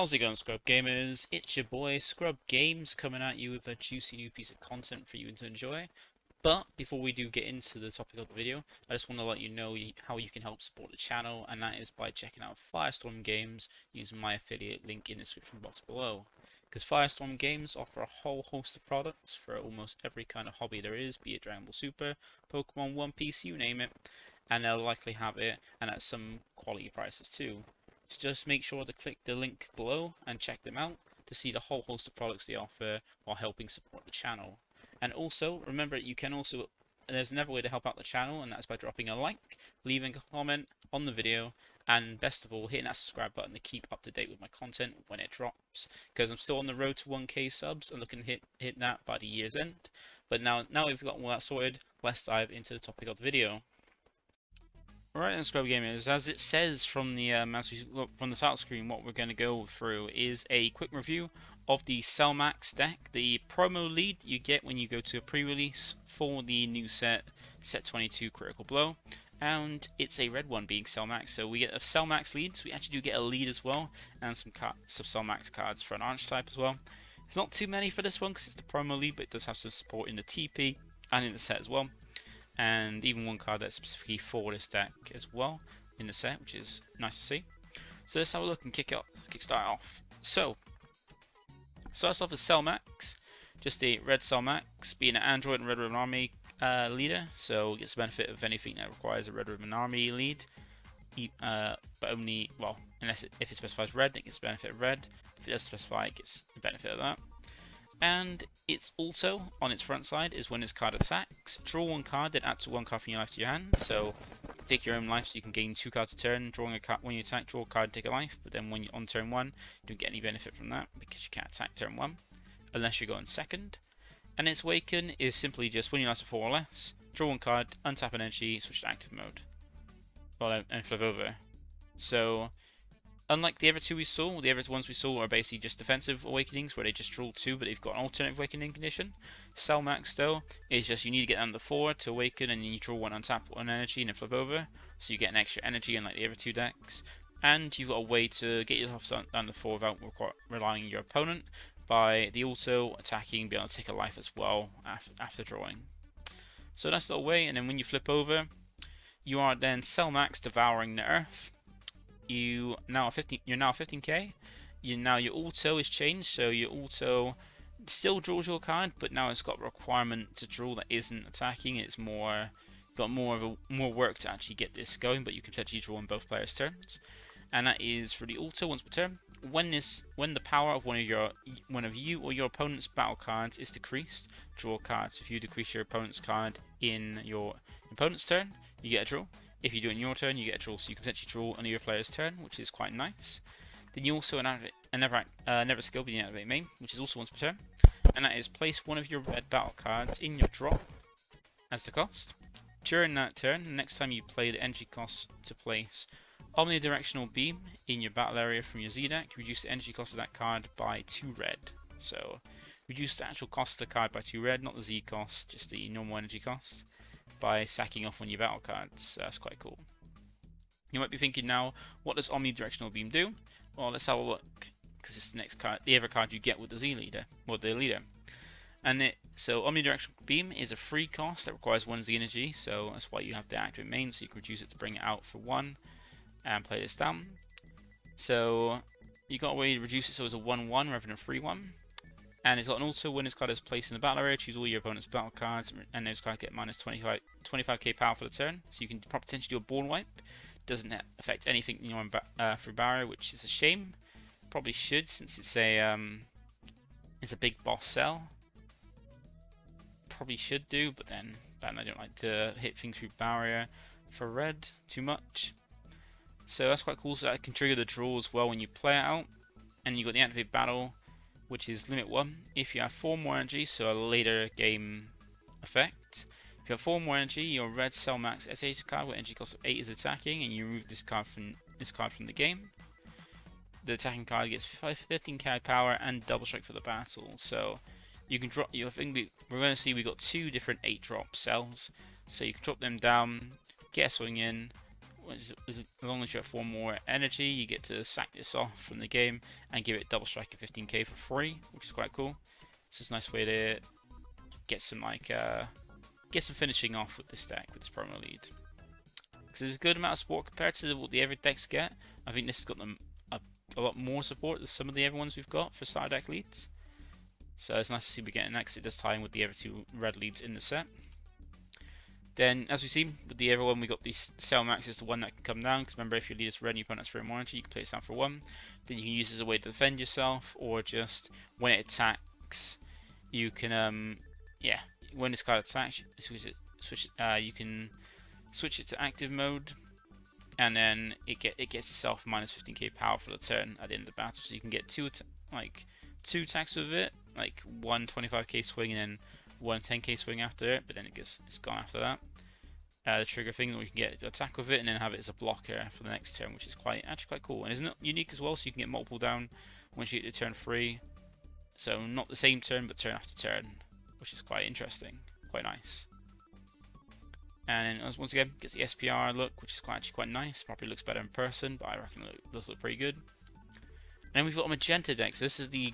How's it going, Scrub Gamers? It's your boy Scrub Games coming at you with a juicy new piece of content for you to enjoy. But before we do get into the topic of the video, I just want to let you know how you can help support the channel, and that is by checking out Firestorm Games using my affiliate link in the description box below. Because Firestorm Games offer a whole host of products for almost every kind of hobby there is, be it Dragon Ball Super, Pokemon, One Piece, you name it, and they'll likely have it, and at some quality prices too. So just make sure to click the link below and check them out to see the whole host of products they offer while helping support the channel. And also, remember, there's another way to help out the channel, and that's by dropping a like, leaving a comment on the video, and best of all, hitting that subscribe button to keep up to date with my content when it drops. Because I'm still on the road to 1k subs, I'm looking to hit that by the year's end. But now we've got all that sorted, let's dive into the topic of the video. Right then, Scrub Gamers, as it says from the from the start screen, what we're going to go through is a quick review of the Cellmax deck, the promo lead you get when you go to a pre-release for the new set 22 Critical Blow, and it's a red one being Cellmax, so we get a Cellmax lead, so we actually do get a lead as well, and some Cellmax cards for an archetype as well. It's not too many for this one because it's the promo lead, but it does have some support in the TP and in the set as well. And even one card that's specifically for this deck as well in the set, which is nice to see. So let's have a look and kickstart off. So starts off as Cellmax, just a red Cellmax, being an Android and Red Ribbon Army leader, so gets the benefit of anything that requires a Red Ribbon Army lead, but only, well, if it specifies red, it gets the benefit of red. If it doesn't specify, it gets the benefit of that. And its auto on its front side is when this card attacks, draw one card, then add to one card from your life to your hand. So take your own life, so you can gain 2 cards a turn. Drawing a card when you attack, draw a card, take a life. But then when you're on turn 1, you don't get any benefit from that because you can't attack turn 1 unless you're going second. And its Awaken is simply just when you last 4 or less, draw one card, untap an energy, switch to active mode, and flip over. So unlike the other two we saw, the other ones we saw are basically just defensive awakenings where they just draw 2 but they've got an alternate awakening condition. Cellmax though is just you need to get under 4 to awaken, and then you draw 1, untap 1 energy and then flip over, so you get an extra energy unlike the other 2 decks. And you've got a way to get yourself under 4 without relying on your opponent by the auto attacking, being able to take a life as well after drawing. So that's the way, and then when you flip over, you are then Cellmax devouring the earth. You're now 15k. Your auto is changed, so your auto still draws your card, but now it's got a requirement to draw that isn't attacking. It's more more work to actually get this going, but you can potentially draw on both players' turns. And that is for the auto once per turn. When the power of one of you or your opponent's battle cards is decreased, draw a card. So if you decrease your opponent's card in your opponent's turn, you get a draw. If you do it in your turn, you get a draw, so you can potentially draw on your player's turn, which is quite nice. Then you also never skill being activate main, which is also once per turn, and that is place one of your red battle cards in your drop as the cost. During that turn, the next time you play the energy cost to place Omnidirectional Beam in your battle area from your Z deck, reduce the energy cost of that card by 2 red. So reduce the actual cost of the card by 2 red, not the Z cost, just the normal energy cost, by sacking off one of your battle cards. So that's quite cool. You might be thinking now, what does Omnidirectional Beam do? Well, let's have a look, because it's the next card, the other card you get with the Z leader, or the leader. So Omnidirectional Beam is a free cost that requires 1 Z energy, so that's why you have to activate main, so you can reduce it to bring it out for 1 and play this down. So you got a way to reduce it so it's a 1/1 rather than a 3/1. And it's got an auto when this card is placed in the battle area, choose all your opponent's battle cards, and those cards get minus 25k power for the turn. So you can potentially do a board wipe. Doesn't affect anything in your through barrier, which is a shame. Probably should, since it's a big boss cell. Probably should do, but then I don't like to hit things through barrier for red too much. So that's quite cool. So that can trigger the draw as well when you play it out. And you got the activate battle, which is limit 1. If you have 4 more energy, so a later game effect. If you have 4 more energy, your red Cellmax SH card with energy cost of 8 is attacking, and you remove this card from the game. The attacking card gets 15k power and double strike for the battle. So you can drop. I think we're going to see we got 2 different 8-drop cells. So you can drop them down, get a swing in, as long as you have 4 more energy, you get to sack this off from the game and give it double strike at 15k for free, which is quite cool. It's just a nice way to get some get some finishing off with this deck with this promo lead. Because there's a good amount of support compared to what the other decks get. I think this has got them a lot more support than some of the other ones we've got for starter deck leads. So it's nice to see we're getting that because it does tie in with the other 2 red leads in the set. Then, as we see, with the other one, we got the Cell Max is the one that can come down. Because remember, if your leader's red and your opponent's for more energy, you can play it down for 1. Then you can use it as a way to defend yourself, or just when it attacks, you can yeah, when this card attacks, you can switch it to active mode, and then it gets itself minus 15k power for the turn at the end of the battle. So you can get two attacks with it, like one 25k swing and then one 10k swing after it, but then it's gone after that. The trigger thing that we can get to attack with it and then have it as a blocker for the next turn, which is actually quite cool. And isn't it unique as well? So you can get multiple down once you get to turn 3. So not the same turn, but turn after turn, which is quite interesting, quite nice. And then once again, gets the SPR look, which is actually quite nice. Probably looks better in person, but I reckon it does look pretty good. And then we've got a Magenta deck. So this is the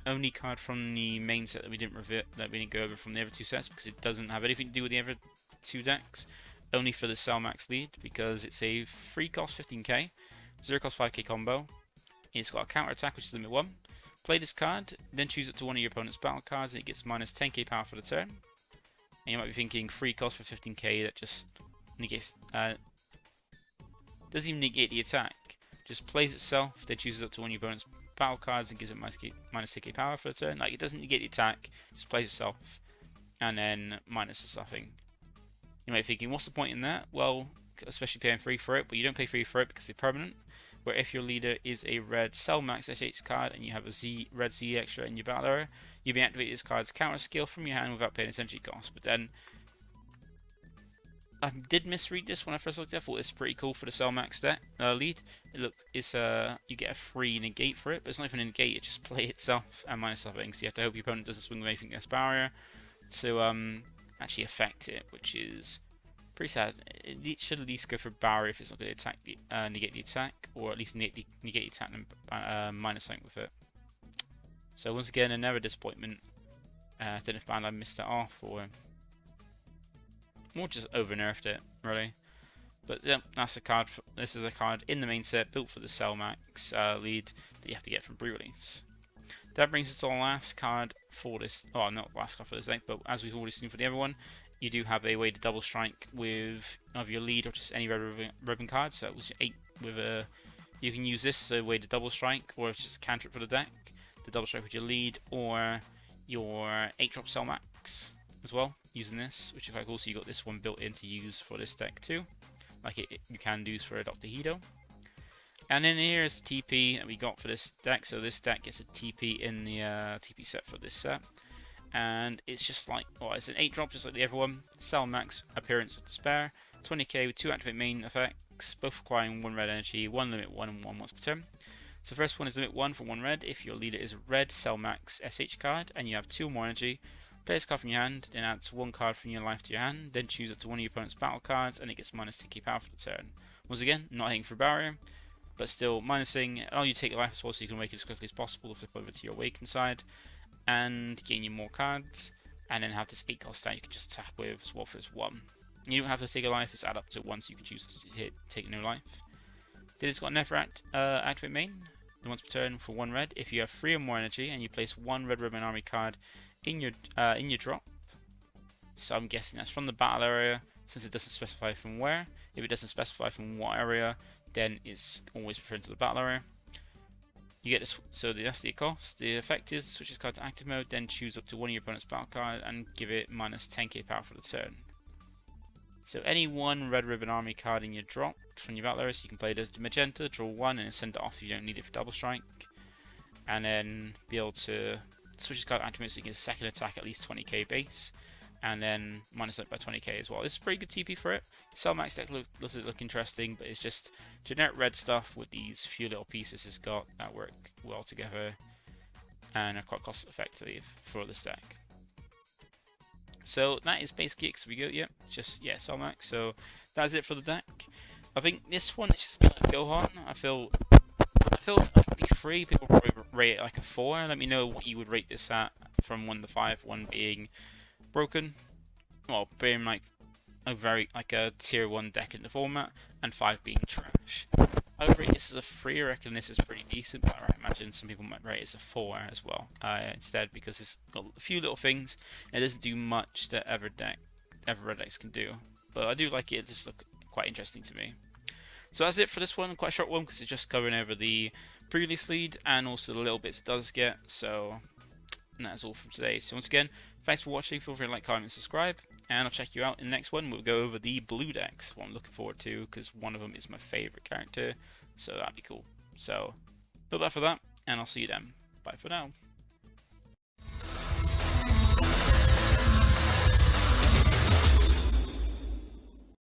only card from the main set that we didn't go over from the other 2 sets, because it doesn't have anything to do with the other 2 decks. Only for the Cell Max lead, because it's a free cost 15k, 0 cost 5k combo. It's got a counter attack, which is limit 1. Play this card, then choose it to one of your opponent's battle cards, and it gets minus 10k power for the turn. And you might be thinking, free cost for 15k, that just negates, doesn't even negate the attack. Just plays itself, then chooses up to one of your opponent's battle cards and gives it minus 10k power for the turn. Like, it doesn't negate the attack, just plays itself, and then minus the stuffing. You might be thinking, what's the point in that? Well, especially paying free for it, but you don't pay free for it because they're permanent. Where if your leader is a red Cell Max SH card and you have a red Z extra in your battle area, you may activate this card's counter skill from your hand without paying its energy cost. But then, I did misread this when I first looked at it. I thought it's pretty cool for the Cell Max deck lead. You get a free negate for it, but it's not even a negate, it just plays itself and minus stuffing. So you have to hope your opponent doesn't swing with anything against barrier to actually affect it, which is pretty sad. It should at least go for barrier if it's not going to attack negate the attack, or at least negate the attack and minus something with it. So once again, another disappointment. I don't know if Bandai missed that off or just over nerfed it, really. But yeah, that's a card. This is a card in the main set built for the Cell Max lead that you have to get from pre-release. That brings us to the last card for this. Oh, not last card for this deck, but as we've already seen for the other one, you do have a way to double strike with your lead or just any red ribbon card. So it was 8 with a. You can use this as a way to double strike, or it's just a cantrip for the deck to double strike with your lead or your 8-drop Cell Max as well, using this, which is quite cool. So you got this one built in to use for this deck too, like you can do for a Dr. Hido. And then here is the TP that we got for this deck. So this deck gets a TP in the TP set for this set. And it's just like, it's an 8-drop just like the other one. Cell Max, Appearance of Despair, 20k with 2 activate main effects, both requiring 1 red energy, 1 limit 1 and 1 once per turn. So the first one is limit 1 for 1 red. If your leader is a red Cell Max SH card and you have 2 more energy, play this card from your hand, then add 1 card from your life to your hand, then choose it to one of your opponent's battle cards and it gets minus 10k power for the turn. Once again, not hitting for barrier, but still minusing. Oh, you take life as well, so you can awaken as quickly as possible to flip over to your Awaken side and gain you more cards, and then have this 8 cost stat you can just attack with as well for this 1. You don't have to take a life, it's add up to 1, so you can choose to take no life. Then it's got never activate main, then once per turn for 1 red. If you have 3 or more energy and you place 1 red ribbon army card in your drop, so I'm guessing that's from the battle area, since it doesn't specify from where. If it doesn't specify from what area, then it's always referring to the battle area. You get this, so that's the cost. The effect is switch this card to active mode, then choose up to one of your opponent's battle card and give it minus 10k power for the turn. So any 1 red ribbon army card in your drop from your battle area, so you can play it as the Magenta, draw 1 and send it off if you don't need it for double strike. And then be able to switch this card to active mode so you get a second attack at least 20k base. And then minus it by 20k as well. This is a pretty good TP for it. Cell Max deck does look interesting, but it's just generic red stuff with these few little pieces it's got that work well together and are quite cost effective for this deck. So that is basically it. So we go, Cell Max. So that's it for the deck. I think this one is just gonna go on. I feel it could be free. People probably rate it like a 4. Let me know what you would rate this at from 1 to 5. 1 being broken, well, being like a very like a tier 1 deck in the format, and 5 being trash. I would rate this as a 3. I reckon this is pretty decent, but I imagine some people might rate it as a 4 as well instead, because it's got a few little things. It doesn't do much that Ever Red decks can do, but I do like it. It just looks quite interesting to me. So that's it for this one. Quite a short one because it's just covering over the previous lead and also the little bits it does get. So that's all from today. So once again, thanks for watching. Feel free to like, comment, and subscribe. And I'll check you out in the next one. We'll go over the blue decks, what I'm looking forward to, because one of them is my favourite character. So that'd be cool. So, look out for that, and I'll see you then. Bye for now.